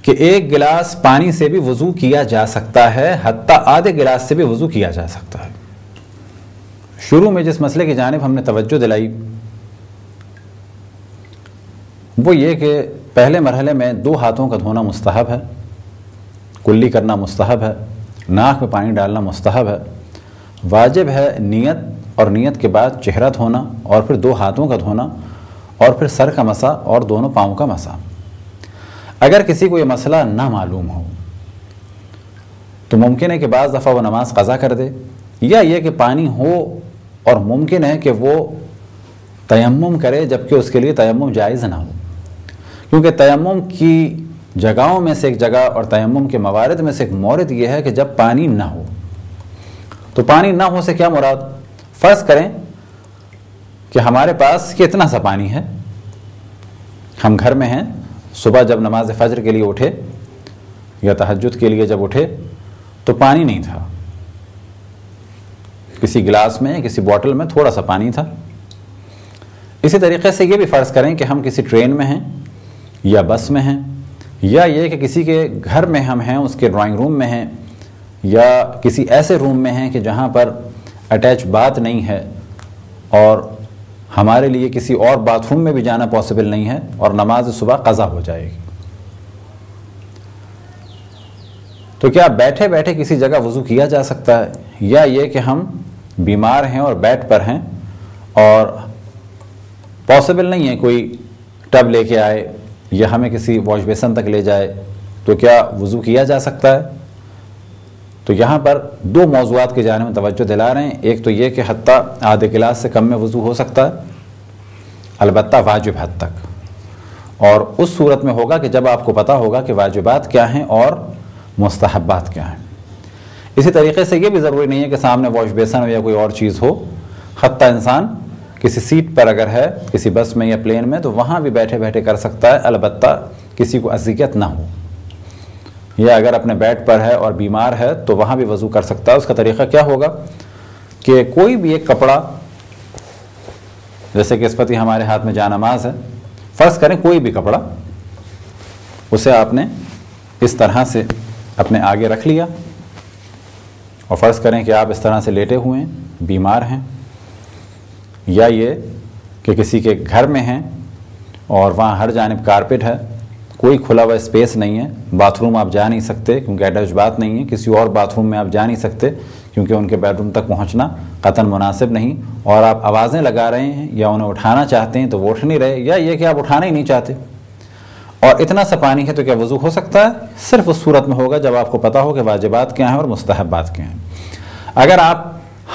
Speaker 3: کہ ایک گلاس پانی سے بھی وضو کیا جا سکتا ہے، حتیٰ آدھے گلاس سے بھی وضو کیا جا سکتا ہے۔ شروع میں جس مسئلے کی جانب ہم نے توجہ دلائی وہ یہ کہ پہلے مرحلے میں 2 ہاتھوں کا دھونا مستحب ہے، کلی کرنا مستحب ہے، ناک میں پانی ڈالنا مستحب ہے، واجب ہے نیت، اور نیت کے بعد چہرہ دھونا، اور پھر 2 ہاتھوں کا دھونا، اور پھر سر کا مسح اور دونوں پاؤں کا مسح۔ اگر کسی کو یہ مسئلہ نہ معلوم ہو تو ممکن ہے کہ بعض دفعہ وہ نماز قضا کر دے، یا یہ کہ پانی ہو اور ممکن ہے کہ وہ تیمم کرے جبکہ اس کے لیے تیمم جائز نہ ہو، کیونکہ تیمم کی جگہوں میں سے ایک جگہ اور تیمم کے موارد میں سے ایک مورد یہ ہے کہ جب پانی نہ ہو۔ تو پانی نہ ہو سے کیا مراد؟ فرض کریں کہ ہمارے پاس کتنا سا پانی ہے. ہم گھر میں ہیں, صبح جب نماز فجر کے لیے اٹھے یا تہجد کے لیے جب اٹھے تو پانی نہیں تھا, کسی گلاس میں کسی بوٹل میں تھوڑا سا پانی تھا. اسی طریقے سے یہ بھی فرض کریں کہ ہم کسی ٹرین میں ہیں یا بس میں ہیں, یا یہ کہ کسی کے گھر میں ہم ہیں, اس کے ڈرائنگ روم میں ہیں, یا کسی ایسے روم میں ہیں کہ جہاں پر اٹیچ باتھ نہیں ہے اور ہمارے لیے کسی اور باتھ روم میں بھی جانا پاسبل نہیں ہے اور نماز صبح قضا ہو جائے گی. تو کیا بیٹھے بیٹھے کسی جگہ وضو کیا جا سکتا ہے؟ یا یہ کہ ہم بیمار ہیں اور بیڈ پر ہیں اور پاسبل نہیں ہے کوئی ٹب لے کے آئے یا ہمیں کسی واش بیسن تک لے جائے, تو کیا وضو کیا جا سکتا ہے؟ تو یہاں پر دو موضوعات کی جانب میں توجہ دلا رہے ہیں. ایک تو یہ کہ حتیٰ آدھے گلاس سے کم میں وضو ہو سکتا ہے, البتہ واجب حد تک, اور اس صورت میں ہوگا کہ جب آپ کو پتہ ہوگا کہ واجبات کیا ہیں اور مستحبات کیا ہیں. اسی طریقے سے یہ بھی ضروری نہیں ہے کہ سامنے واش بیسن ہو یا کوئی اور چیز ہو. حتیٰ انسان کسی سیٹ پر اگر ہے کسی بس میں یا پلین میں تو وہاں بھی بیٹھے بیٹھے کر سکتا ہے, البتہ کسی کو اذیت نہ ہو. یا اگر اپنے بیڈ پر ہے اور بیمار ہے تو وہاں بھی وضو کر سکتا ہے. اس کا طریقہ کیا ہوگا کہ کوئی بھی ایک کپڑا, جیسے کہ اس وقت ہمارے ہاتھ میں جانماز ہے, فرض کریں کوئی بھی کپڑا, اسے آپ نے اس طرح سے اپنے آگے رکھ لیا, اور فرض کریں کہ آپ اس طرح سے لیٹے ہوئے ہیں, بیمار ہیں, یا یہ کہ کسی کے گھر میں ہیں اور وہاں ہر جانب کارپیٹ ہے, کوئی کھلا ہوا اسپیس نہیں ہے, باتھ روم آپ جا نہیں سکتے کیونکہ اٹیچ بات نہیں ہے, کسی اور باتھ روم میں آپ جا نہیں سکتے کیونکہ ان کے بیڈ روم تک پہنچنا قطعاً مناسب نہیں, اور آپ آوازیں لگا رہے ہیں یا انہیں اٹھانا چاہتے ہیں تو وہ اٹھ نہیں رہے, یا یہ کہ آپ اٹھانا ہی نہیں چاہتے, اور اتنا سا پانی ہے, تو کیا وضو ہو سکتا ہے؟ صرف اس صورت میں ہوگا جب آپ کو پتہ ہو کہ واجبات کیا ہیں اور مستحبات کیا ہیں. اگر آپ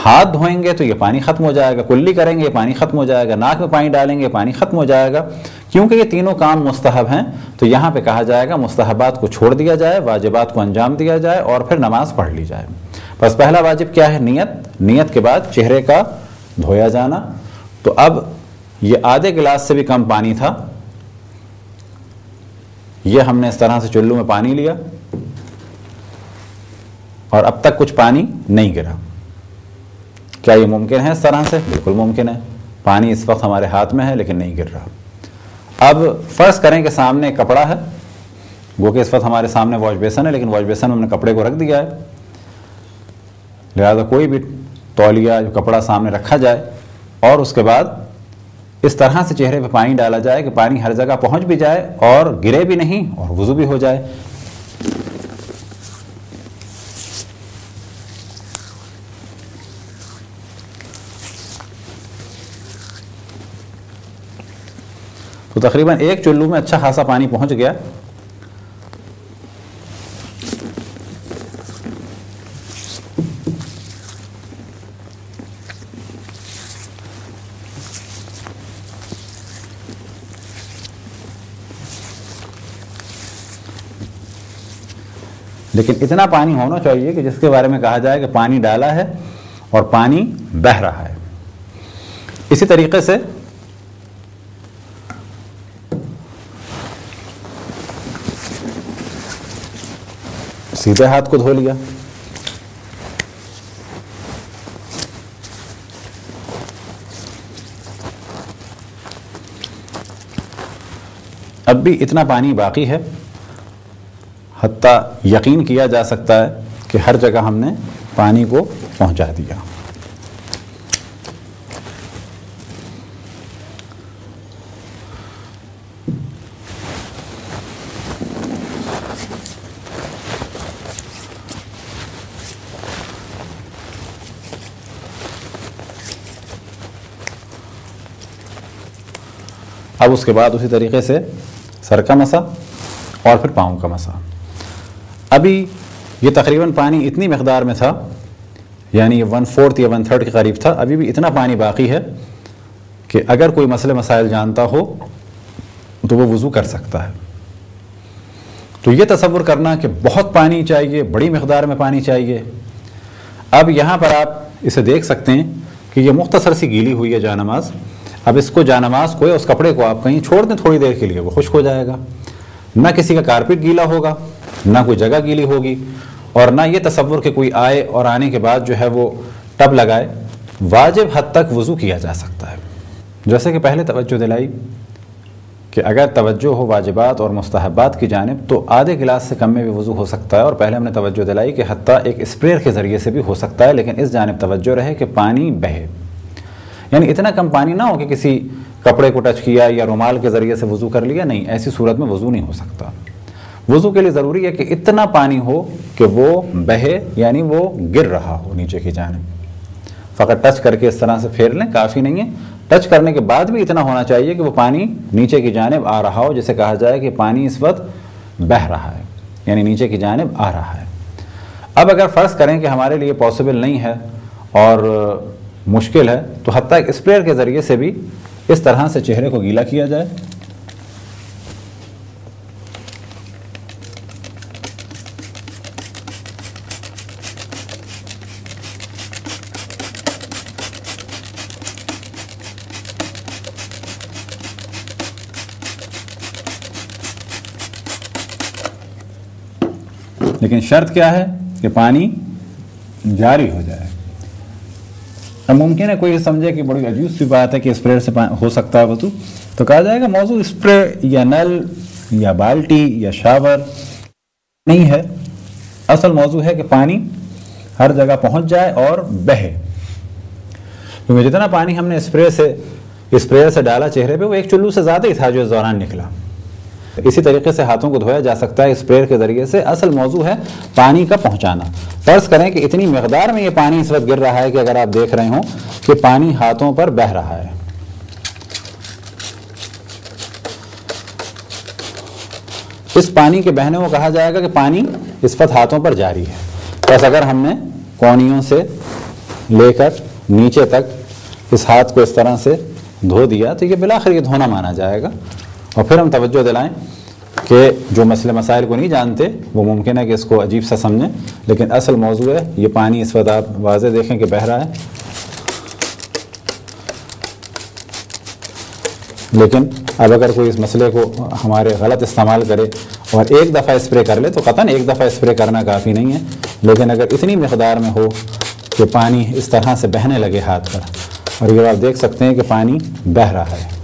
Speaker 3: ہاتھ دھوئیں گے تو یہ پانی ختم ہو جائے گا, کلی کریں گے یہ پانی ختم ہو جائے گا, ناک میں پانی ڈالیں گے یہ پانی ختم ہو جائے گا, کیونکہ یہ تینوں کام مستحب ہیں. تو یہاں پہ کہا جائے گا مستحبات کو چھوڑ دیا جائے, واجبات کو انجام دیا جائے اور پھر نماز پڑھ لی جائے. بس پہلا واجب کیا ہے؟ نیت. نیت کے بعد چہرے کا دھویا جانا. تو اب یہ آدھے گلاس سے بھی کم پانی تھا, یہ ہم نے اس طرح سے چلو میں پانی لیا اور اب تک کچھ پانی نہیں گرا. کیا یہ ممکن ہے اس طرح سے؟ بالکل ممکن ہے. پانی اس وقت ہمارے ہاتھ میں ہے لیکن نہیں گر رہا. اب فرض کریں کہ سامنے ایک کپڑا ہے, وہ کہ اس وقت ہمارے سامنے واش بیسن ہے لیکن واش بیسن میں ہم نے کپڑے کو رکھ دیا ہے, لہذا کوئی بھی تولیہ جو کپڑا سامنے رکھا جائے اور اس کے بعد اس طرح سے چہرے پہ پانی ڈالا جائے کہ پانی ہر جگہ پہنچ بھی جائے اور گرے بھی نہیں اور وضو بھی ہو جائے. تو تقریباً ایک چلو میں اچھا خاصا پانی پہنچ گیا. لیکن اتنا پانی ہونا چاہیے کہ جس کے بارے میں کہا جائے کہ پانی ڈالا ہے اور پانی بہہ رہا ہے. اسی طریقے سے سیدھے ہاتھ کو دھو لیا, اب بھی اتنا پانی باقی ہے, حتیٰ یقین کیا جا سکتا ہے کہ ہر جگہ ہم نے پانی کو پہنچا دیا. اب اس کے بعد اسی طریقے سے سر کا مسح اور پھر پاؤں کا مسح. ابھی یہ تقریباً پانی اتنی مقدار میں تھا, یعنی 1/4 یا 1/3 کے قریب تھا. ابھی بھی اتنا پانی باقی ہے کہ اگر کوئی مسئلے مسائل جانتا ہو تو وہ وضو کر سکتا ہے. تو یہ تصور کرنا کہ بہت پانی چاہیے, بڑی مقدار میں پانی چاہیے. اب یہاں پر آپ اسے دیکھ سکتے ہیں کہ یہ مختصر سی گیلی ہوئی ہے جانماز. اب اس کو جانماز کو یا اس کپڑے کو آپ کہیں چھوڑ دیں تھوڑی دیر کے لیے، وہ خشک ہو جائے گا، نہ کسی کا کارپیٹ گیلا ہوگا، نہ کوئی جگہ گیلی ہوگی، اور نہ یہ تصور کہ کوئی آئے اور آنے کے بعد جو ہے وہ ٹب لگائے۔ واجب حد تک وضو کیا جا سکتا ہے، جیسے کہ پہلے توجہ دلائی کہ اگر توجہ ہو واجبات اور مستحبات کی جانب تو آدھے گلاس سے کم میں بھی وضو ہو سکتا ہے، اور پہلے ہم نے توجہ دلائی کہ حتیٰ ایک اسپریئر کے ذریعے سے بھی ہو سکتا ہے، لیکن اس جانب توجہ رہے کہ پانی بہے، یعنی اتنا کم پانی نہ ہو کہ کسی کپڑے کو ٹچ کیا یا رومال کے ذریعے سے وضو کر لیا، نہیں، ایسی صورت میں وضو نہیں ہو سکتا۔ وضو کے لیے ضروری ہے کہ اتنا پانی ہو کہ وہ بہے، یعنی وہ گر رہا ہو نیچے کی جانب۔ فقط ٹچ کر کے اس طرح سے پھیر لیں کافی نہیں ہے، ٹچ کرنے کے بعد بھی اتنا ہونا چاہیے کہ وہ پانی نیچے کی جانب آ رہا ہو، جسے کہا جائے کہ پانی اس وقت بہہ رہا ہے، یعنی نیچے کی جانب آ رہا ہے۔ اب اگر فرض کریں کہ ہمارے لیے پاسبل نہیں ہے اور مشکل ہے، تو حتیٰ ایک اسپریئر کے ذریعے سے بھی اس طرح سے چہرے کو گیلا کیا جائے۔ لیکن شرط کیا ہے کہ پانی جاری ہو جائے۔ اب ممکن ہے کوئی سمجھے کہ بڑی عجیب سی بات ہے کہ اسپرے سے ہو سکتا ہے وضو، تو کہا جائے گا موضوع اسپرے یا نل یا بالٹی یا شاور نہیں ہے، اصل موضوع ہے کہ پانی ہر جگہ پہنچ جائے اور بہے، کیونکہ جتنا پانی ہم نے اسپرے سے ڈالا چہرے پہ وہ ایک چلو سے زیادہ ہی تھا جو اس دوران نکلا۔ اسی طریقے سے ہاتھوں کو دھویا جا سکتا ہے اسپریئر کے ذریعے سے، اصل موضوع ہے پانی کا پہنچانا۔ فرض کریں کہ اتنی مقدار میں یہ پانی اس وقت گر رہا ہے کہ اگر آپ دیکھ رہے ہوں کہ پانی ہاتھوں پر بہہ رہا ہے، اس پانی کے بہنے کو کہا جائے گا کہ پانی اس وقت ہاتھوں پر جاری ہے۔ بس اگر ہم نے کونیوں سے لے کر نیچے تک اس ہاتھ کو اس طرح سے دھو دیا تو یہ بالآخر یہ دھونا مانا جائے گا۔ اور پھر ہم توجہ دلائیں کہ جو مسئلے مسائل کو نہیں جانتے وہ ممکن ہے کہ اس کو عجیب سا سمجھیں، لیکن اصل موضوع ہے یہ پانی اس وقت آپ واضح دیکھیں کہ بہہ رہا ہے، لیکن اب اگر کوئی اس مسئلے کو ہمارے غلط استعمال کرے اور ایک دفعہ اسپرے کر لے تو قطعاً ایک دفعہ اسپرے کرنا کافی نہیں ہے، لیکن اگر اتنی مقدار میں ہو کہ پانی اس طرح سے بہنے لگے ہاتھ پر، اور یہ آپ دیکھ سکتے ہیں کہ پانی بہہ رہا ہے،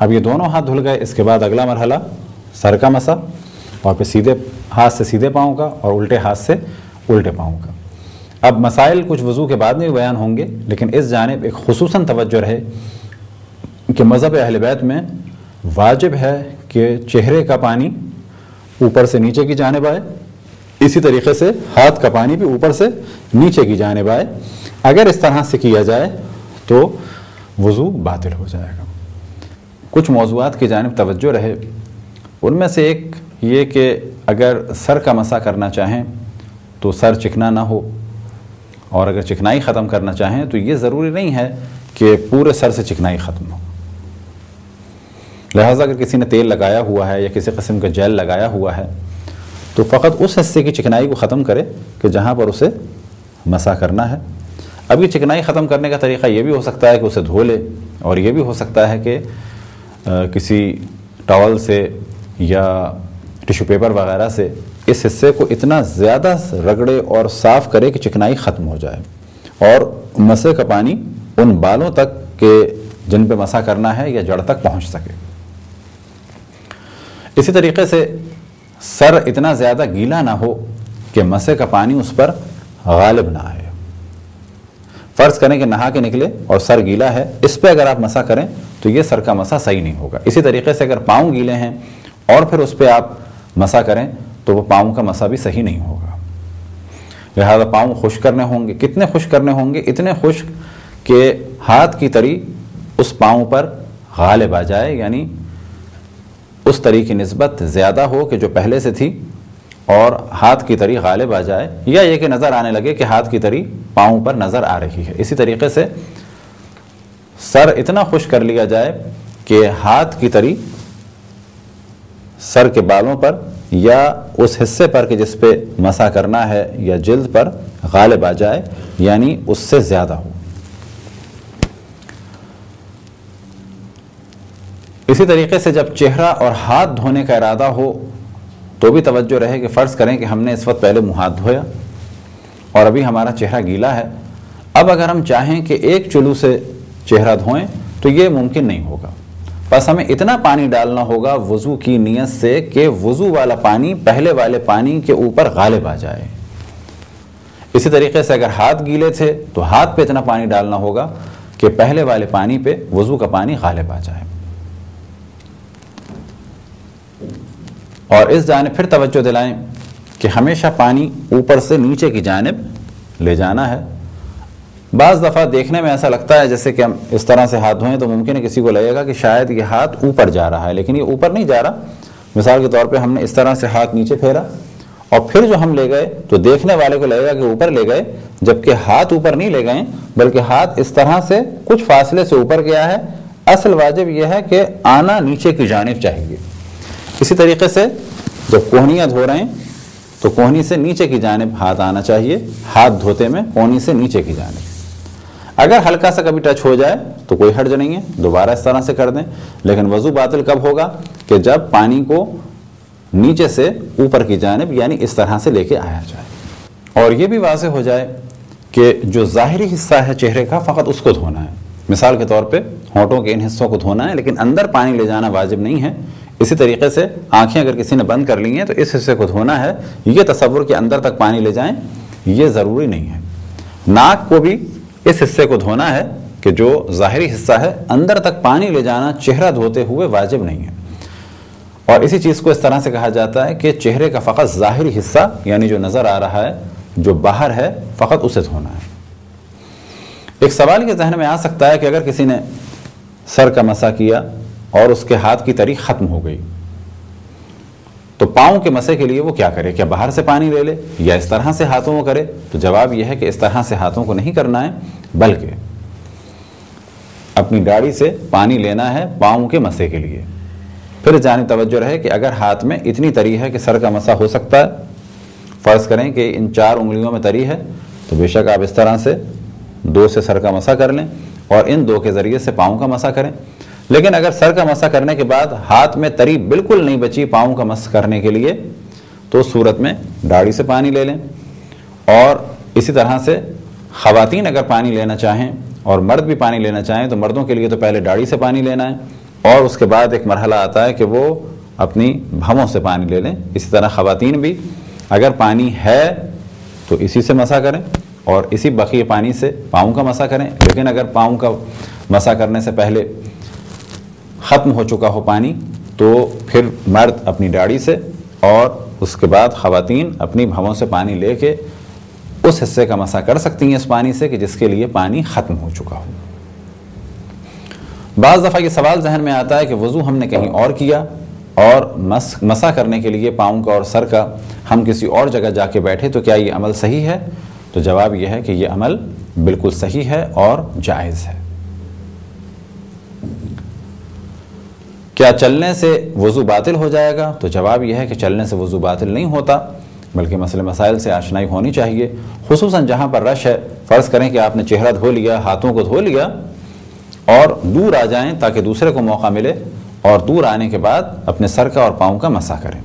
Speaker 3: اب یہ دونوں ہاتھ دھل گئے، اس کے بعد اگلا مرحلہ سر کا مسح، اور پھر سیدھے ہاتھ سے سیدھے پاؤں کا اور الٹے ہاتھ سے الٹے پاؤں کا۔ اب مسائل کچھ وضو کے بعد میں بھی بیان ہوں گے، لیکن اس جانب ایک خصوصاً توجہ رہے کہ مذہب اہل بیت میں واجب ہے کہ چہرے کا پانی اوپر سے نیچے کی جانب آئے، اسی طریقے سے ہاتھ کا پانی بھی اوپر سے نیچے کی جانب آئے۔ اگر اس طرح سے کیا جائے تو وضو باطل ہو جائے گا۔ کچھ موضوعات کی جانب توجہ رہے، ان میں سے ایک یہ کہ اگر سر کا مسح کرنا چاہیں تو سر چکنا نہ ہو، اور اگر چکنائی ختم کرنا چاہیں تو یہ ضروری نہیں ہے کہ پورے سر سے چکنائی ختم ہو، لہٰذا اگر کسی نے تیل لگایا ہوا ہے یا کسی قسم کا جیل لگایا ہوا ہے تو فقط اس حصے کی چکنائی کو ختم کرے کہ جہاں پر اسے مسح کرنا ہے۔ اب یہ چکنائی ختم کرنے کا طریقہ یہ بھی ہو سکتا ہے کہ اسے دھو لے، اور یہ بھی ہو سکتا ہے کہ کسی ٹاول سے یا ٹیشو پیپر وغیرہ سے اس حصے کو اتنا زیادہ رگڑے اور صاف کرے کہ چکنائی ختم ہو جائے، اور مسح کا پانی ان بالوں تک کہ جن پہ مسح کرنا ہے یا جڑ تک پہنچ سکے۔ اسی طریقے سے سر اتنا زیادہ گیلا نہ ہو کہ مسح کا پانی اس پر غالب نہ آئے۔ فرض کریں کہ نہا کے نکلے اور سر گیلا ہے، اس پہ اگر آپ مسح کریں تو یہ سر کا مسح صحیح نہیں ہوگا۔ اسی طریقے سے اگر پاؤں گیلے ہیں اور پھر اس پہ آپ مسح کریں تو وہ پاؤں کا مسح بھی صحیح نہیں ہوگا۔ لہذا پاؤں خشک کرنے ہوں گے، کتنے خشک کرنے ہوں گے؟ اتنے خشک کہ ہاتھ کی تری اس پاؤں پر غالب آ جائے، یعنی اس تری کی نسبت زیادہ ہو کہ جو پہلے سے تھی، اور ہاتھ کی تری غالب آ جائے، یا یہ کہ نظر آنے لگے کہ ہاتھ کی تری پاؤں پر نظر آ رہی ہے۔ اسی طریقے سے سر اتنا خشک کر لیا جائے کہ ہاتھ کی تری سر کے بالوں پر یا اس حصے پر کہ جس پہ مسح کرنا ہے یا جلد پر غالب آ جائے، یعنی اس سے زیادہ ہو۔ اسی طریقے سے جب چہرہ اور ہاتھ دھونے کا ارادہ ہو تو بھی توجہ رہے کہ فرض کریں کہ ہم نے اس وقت پہلے منہ ہاتھ دھویا اور ابھی ہمارا چہرہ گیلا ہے، اب اگر ہم چاہیں کہ ایک چلو سے چہرہ دھوئیں تو یہ ممکن نہیں ہوگا، بس ہمیں اتنا پانی ڈالنا ہوگا وضو کی نیت سے کہ وضو والا پانی پہلے والے پانی کے اوپر غالب آ جائے۔ اسی طریقے سے اگر ہاتھ گیلے تھے تو ہاتھ پہ اتنا پانی ڈالنا ہوگا کہ پہلے والے پانی پہ وضو کا پانی غالب آ جائے۔ اور اس جانب پھر توجہ دلائیں کہ ہمیشہ پانی اوپر سے نیچے کی جانب لے جانا ہے۔ بعض دفعہ دیکھنے میں ایسا لگتا ہے جیسے کہ ہم اس طرح سے ہاتھ دھوئیں تو ممکن ہے کسی کو لگے گا کہ شاید یہ ہاتھ اوپر جا رہا ہے، لیکن یہ اوپر نہیں جا رہا۔ مثال کے طور پہ ہم نے اس طرح سے ہاتھ نیچے پھیرا اور پھر جو ہم لے گئے تو دیکھنے والے کو لگے گا کہ اوپر لے گئے، جبکہ ہاتھ اوپر نہیں لے گئے بلکہ ہاتھ اس طرح سے کچھ فاصلے سے اوپر گیا ہے۔ اصل واجب یہ ہے کہ آنا نیچے کی جانب چاہیے۔ اسی طریقے سے جب کوہنیاں دھو رہے ہیں تو کوہنی سے نیچے کی جانب ہاتھ آنا چاہیے، ہاتھ دھوتے میں کوہنی سے نیچے کی جانب۔ اگر ہلکا سا کبھی ٹچ ہو جائے تو کوئی حرج نہیں ہے، دوبارہ اس طرح سے کر دیں، لیکن وضو باطل کب ہوگا کہ جب پانی کو نیچے سے اوپر کی جانب یعنی اس طرح سے لے کے آیا جائے۔ اور یہ بھی واضح ہو جائے کہ جو ظاہری حصہ ہے چہرے کا فقط اس کو دھونا ہے۔ مثال کے طور پہ ہونٹوں کے ان حصوں کو دھونا ہے لیکن اندر پانی لے جانا واجب نہیں ہے۔ اسی طریقے سے آنکھیں اگر کسی نے بند کر لی ہیں تو اس حصے کو دھونا ہے، یہ تصور کہ اندر تک پانی لے جائیں یہ ضروری نہیں ہے۔ ناک کو بھی اس حصے کو دھونا ہے کہ جو ظاہری حصہ ہے، اندر تک پانی لے جانا چہرہ دھوتے ہوئے واجب نہیں ہے۔ اور اسی چیز کو اس طرح سے کہا جاتا ہے کہ چہرے کا فقط ظاہری حصہ یعنی جو نظر آ رہا ہے، جو باہر ہے، فقط اسے دھونا ہے۔ ایک سوال یہ ذہن میں آ سکتا ہے کہ اگر کسی نے سر کا مسح کیا اور اس کے ہاتھ کی تری ختم ہو گئی تو پاؤں کے مسح کے لیے وہ کیا کرے؟ کیا باہر سے پانی لے لے یا اس طرح سے ہاتھوں کو کرے؟ تو جواب یہ ہے کہ اس طرح سے ہاتھوں کو نہیں کرنا ہے، بلکہ اپنی داڑھی سے پانی لینا ہے پاؤں کے مسح کے لیے۔ پھر جانب توجہ رہے کہ اگر ہاتھ میں اتنی تری ہے کہ سر کا مسح ہو سکتا ہے، فرض کریں کہ ان 4 انگلیوں میں تری ہے تو بے شک آپ اس طرح سے 2 سے سر کا مسح کر لیں اور ان 2 کے ذریعے سے پاؤں کا مسح کریں۔ لیکن اگر سر کا مسح کرنے کے بعد ہاتھ میں تری بالکل نہیں بچی پاؤں کا مسح کرنے کے لیے تو اس صورت میں داڑھی سے پانی لے لیں۔ اور اسی طرح سے خواتین اگر پانی لینا چاہیں اور مرد بھی پانی لینا چاہیں تو مردوں کے لیے تو پہلے داڑھی سے پانی لینا ہے اور اس کے بعد ایک مرحلہ آتا ہے کہ وہ اپنی بھووں سے پانی لے لیں۔ اسی طرح خواتین بھی اگر پانی ہے تو اسی سے مسح کریں اور اسی بقیہ پانی سے پاؤں کا مسح کریں، لیکن اگر پاؤں کا مسح کرنے سے پہلے ختم ہو چکا ہو پانی تو پھر مرد اپنی داڑھی سے اور اس کے بعد خواتین اپنی بھووں سے پانی لے کے اس حصے کا مسح کر سکتی ہیں اس پانی سے کہ جس کے لیے پانی ختم ہو چکا ہو۔ بعض دفعہ یہ سوال ذہن میں آتا ہے کہ وضو ہم نے کہیں اور کیا اور مسح کرنے کے لیے پاؤں کا اور سر کا ہم کسی اور جگہ جا کے بیٹھے تو کیا یہ عمل صحیح ہے؟ تو جواب یہ ہے کہ یہ عمل بالکل صحیح ہے اور جائز ہے۔ کیا چلنے سے وضو باطل ہو جائے گا؟ تو جواب یہ ہے کہ چلنے سے وضو باطل نہیں ہوتا، بلکہ مسئلے مسائل سے آشنائی ہونی چاہیے، خصوصاً جہاں پر رش ہے۔ فرض کریں کہ آپ نے چہرہ دھو لیا، ہاتھوں کو دھو لیا اور دور آ جائیں تاکہ دوسرے کو موقع ملے اور دور آنے کے بعد اپنے سر کا اور پاؤں کا مسح کریں۔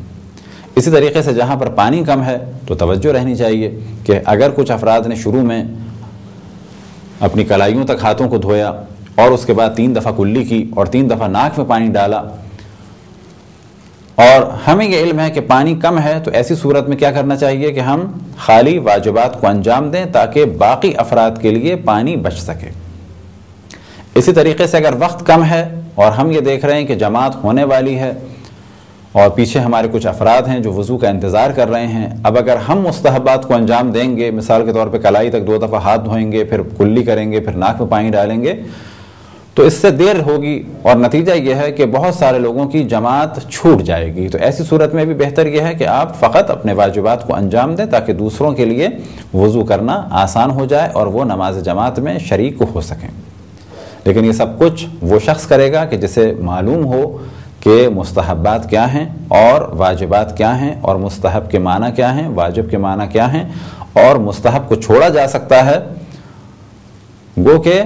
Speaker 3: اسی طریقے سے جہاں پر پانی کم ہے تو توجہ رہنی چاہیے کہ اگر کچھ افراد نے شروع میں اپنی کلائیوں تک ہاتھوں کو دھویا اور اس کے بعد 3 دفعہ کلی کی اور 3 دفعہ ناک میں پانی ڈالا اور ہمیں یہ علم ہے کہ پانی کم ہے تو ایسی صورت میں کیا کرنا چاہیے کہ ہم خالی واجبات کو انجام دیں تاکہ باقی افراد کے لیے پانی بچ سکے۔ اسی طریقے سے اگر وقت کم ہے اور ہم یہ دیکھ رہے ہیں کہ جماعت ہونے والی ہے اور پیچھے ہمارے کچھ افراد ہیں جو وضو کا انتظار کر رہے ہیں، اب اگر ہم مستحبات کو انجام دیں گے، مثال کے طور پہ کلائی تک 2 دفعہ ہاتھ دھوئیں گے، پھر کلی کریں گے، پھر ناک میں پانی ڈالیں گے تو اس سے دیر ہوگی اور نتیجہ یہ ہے کہ بہت سارے لوگوں کی جماعت چھوٹ جائے گی۔ تو ایسی صورت میں بھی بہتر یہ ہے کہ آپ فقط اپنے واجبات کو انجام دیں تاکہ دوسروں کے لیے وضو کرنا آسان ہو جائے اور وہ نماز جماعت میں شریک ہو سکیں۔ لیکن یہ سب کچھ وہ شخص کرے گا کہ جسے معلوم ہو کہ مستحبات کیا ہیں اور واجبات کیا ہیں، اور مستحب کے معنی کیا ہیں، واجب کے معنی کیا ہیں، اور مستحب کو چھوڑا جا سکتا ہے، گو کہ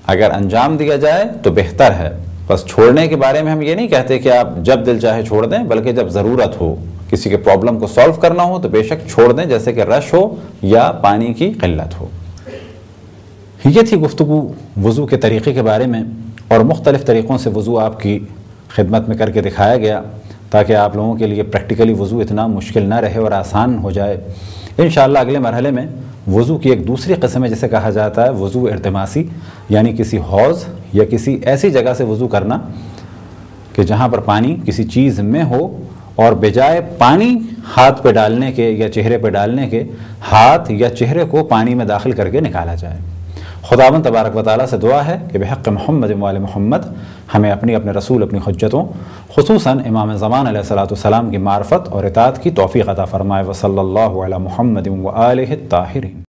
Speaker 3: اگر انجام دیا جائے تو بہتر ہے۔ بس چھوڑنے کے بارے میں ہم یہ نہیں کہتے کہ آپ جب دل چاہے چھوڑ دیں، بلکہ جب ضرورت ہو، کسی کے پرابلم کو سالو کرنا ہو تو بے شک چھوڑ دیں، جیسے کہ رش ہو یا پانی کی قلت ہو۔ یہ تھی گفتگو وضو کے طریقے کے بارے میں، اور مختلف طریقوں سے وضو آپ کی خدمت میں کر کے دکھایا گیا تاکہ آپ لوگوں کے لیے پریکٹیکلی وضو اتنا مشکل نہ رہے اور آسان ہو جائے۔ انشاءاللہ اگلے مرحلے میں وضو کی ایک دوسری قسم ہے جسے کہا جاتا ہے وضو ارتماسی، یعنی کسی حوض یا کسی ایسی جگہ سے وضو کرنا کہ جہاں پر پانی کسی چیز میں ہو، اور بجائے پانی ہاتھ پہ ڈالنے کے یا چہرے پہ ڈالنے کے، ہاتھ یا چہرے کو پانی میں داخل کر کے نکالا جائے۔ خداوند تبارک و تعالیٰ سے دعا ہے کہ بحق محمد و آل محمد ہمیں اپنے رسول، اپنی حجتوں، خصوصاً امام زمان علیہ الصلوۃ والسلام کی معرفت اور اطاعت کی توفیق عطا فرمائے۔ وصلی اللہ علی محمد و آلہ الطاہرین۔